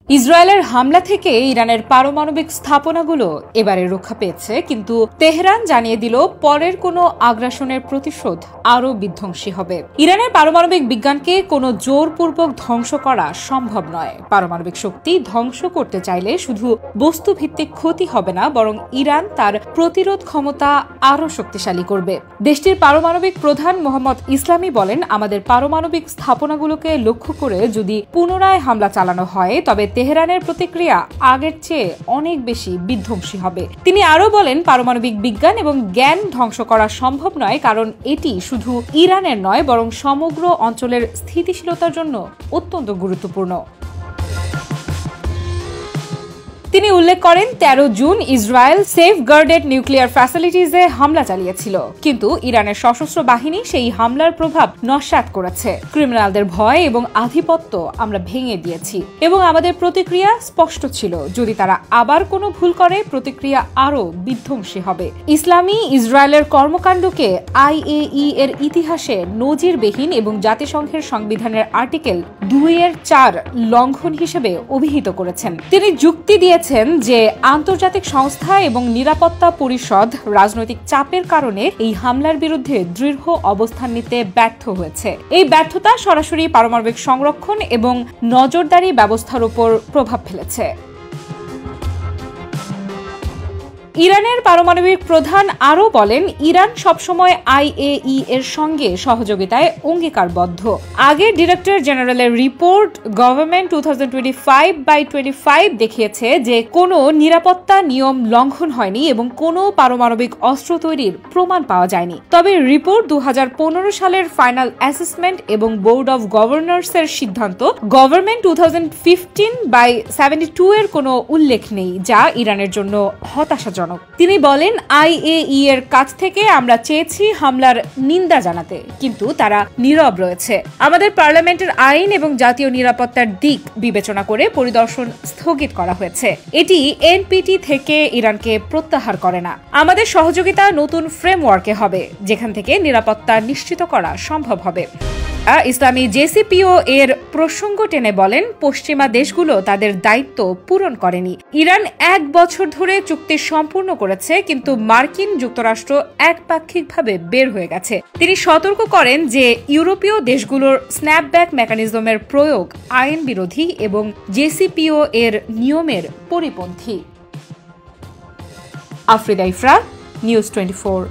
ইসরায়েলের হামলা থেকে ইরানের পারমাণবিক স্থাপনাগুলো এবারে রক্ষা পেয়েছে, কিন্তু তেহরান জানিয়ে দিল পরের কোনো আগ্রাসনের প্রতিশোধ আরও বিধ্বংসী হবে। ইরানের পারমাণবিক বিজ্ঞানকে কোনো জোরপূর্বক ধ্বংস করা সম্ভব নয়। পারমাণবিক শক্তি ধ্বংস করতে চাইলে শুধু বস্তুভিত্তিক ক্ষতি হবে না, বরং ইরান তার প্রতিরোধ ক্ষমতা আরও শক্তিশালী করবে। দেশটির পারমাণবিক প্রধান মোহাম্মদ ইসলামী বলেন, আমাদের পারমাণবিক স্থাপনাগুলোকে লক্ষ্য করে যদি পুনরায় হামলা চালানো হয় তবে তেহরানের প্রতিক্রিয়া আগের চেয়ে অনেক বেশি বিধ্বংসী হবে। তিনি আরও বলেন, পারমাণবিক বিজ্ঞান এবং জ্ঞান ধ্বংস করা সম্ভব নয়, কারণ এটি শুধু ইরানের নয় বরং সমগ্র অঞ্চলের স্থিতিশীলতার জন্য অত্যন্ত গুরুত্বপূর্ণ। তিনি উল্লেখ করেন, 13 জুন ইসরায়েল সেফগার্ডেড নিউক্লিয়ার ফ্যাসিলিটিজে হামলা চালিয়েছিল, কিন্তু ইরানের সশস্ত্র বাহিনী সেই হামলার প্রভাব নস্যাৎ করেছে। ক্রিমিনালদের ভয় এবং আধিপত্য আমরা ভেঙে দিয়েছি এবং আমাদের প্রতিক্রিয়া স্পষ্ট ছিল। যদি তারা আবার কোনো ভুল করে, প্রতিক্রিয়া আরও বিধ্বংসী হবে। ইসলামী ইসরায়েলের কর্মকাণ্ডকে IAEA এর ইতিহাসে নজিরবিহীন এবং জাতিসংঘের সংবিধানের আর্টিকেল 2-4 লঙ্ঘন হিসেবে অভিহিত করেছেন। তিনি যুক্তি দিয়েছেন যে আন্তর্জাতিক সংস্থা এবং নিরাপত্তা পরিষদ রাজনৈতিক চাপের কারণে এই হামলার বিরুদ্ধে দৃঢ় অবস্থান নিতে ব্যর্থ হয়েছে। এই ব্যর্থতা সরাসরি পারমাণবিক সংরক্ষণ এবং নজরদারি ব্যবস্থার উপর প্রভাব ফেলেছে। ইরানের পারমাণবিক প্রধান আরও বলেন, ইরান সবসময় IAEA এর সঙ্গে সহযোগিতায় অঙ্গীকারবদ্ধ। আগের ডিরেক্টর জেনারেলের রিপোর্ট গভর্নমেন্ট 2025/25 দেখিয়েছে যে কোনো নিরাপত্তা নিয়ম লঙ্ঘন হয়নি এবং কোনো পারমাণবিক অস্ত্র তৈরির প্রমাণ পাওয়া যায়নি। তবে রিপোর্ট 2015 সালের ফাইনাল অ্যাসেসমেন্ট এবং বোর্ড অব গভর্নর্সের সিদ্ধান্ত গভর্নমেন্ট 2015/72 এর কোনো উল্লেখ নেই, যা ইরানের জন্য হতাশাজনক। তিনি বলেন, IAEA এর কাছ থেকে আমরা চেয়েছি হামলার নিন্দা জানাতে, কিন্তু তারা নীরব রয়েছে। আমাদের পার্লামেন্টের আইন এবং জাতীয় নিরাপত্তার দিক বিবেচনা করে পরিদর্শন স্থগিত করা হয়েছে। এটি NPT থেকে ইরানকে প্রত্যাহার করে না। আমাদের সহযোগিতা নতুন ফ্রেমওয়ার্কে হবে, যেখান থেকে নিরাপত্তা নিশ্চিত করা সম্ভব হবে। ইসলামী JCPO এর প্রসঙ্গ টেনে বলেন, পশ্চিমা দেশগুলো তাদের দায়িত্ব পূরণ করেনি। ইরান 1 বছর ধরে চুক্তি সম্পূর্ণ করেছে, কিন্তু মার্কিন যুক্তরাষ্ট্র একপাক্ষিকভাবে বের হয়ে গেছে। তিনি সতর্ক করেন যে ইউরোপীয় দেশগুলোর স্ন্যাপব্যাক মেকানিজমের প্রয়োগ আইন বিরোধী এবং JCPO এর নিয়মের পরিপন্থী। আফরিদা ইফরা, নিউজ 24।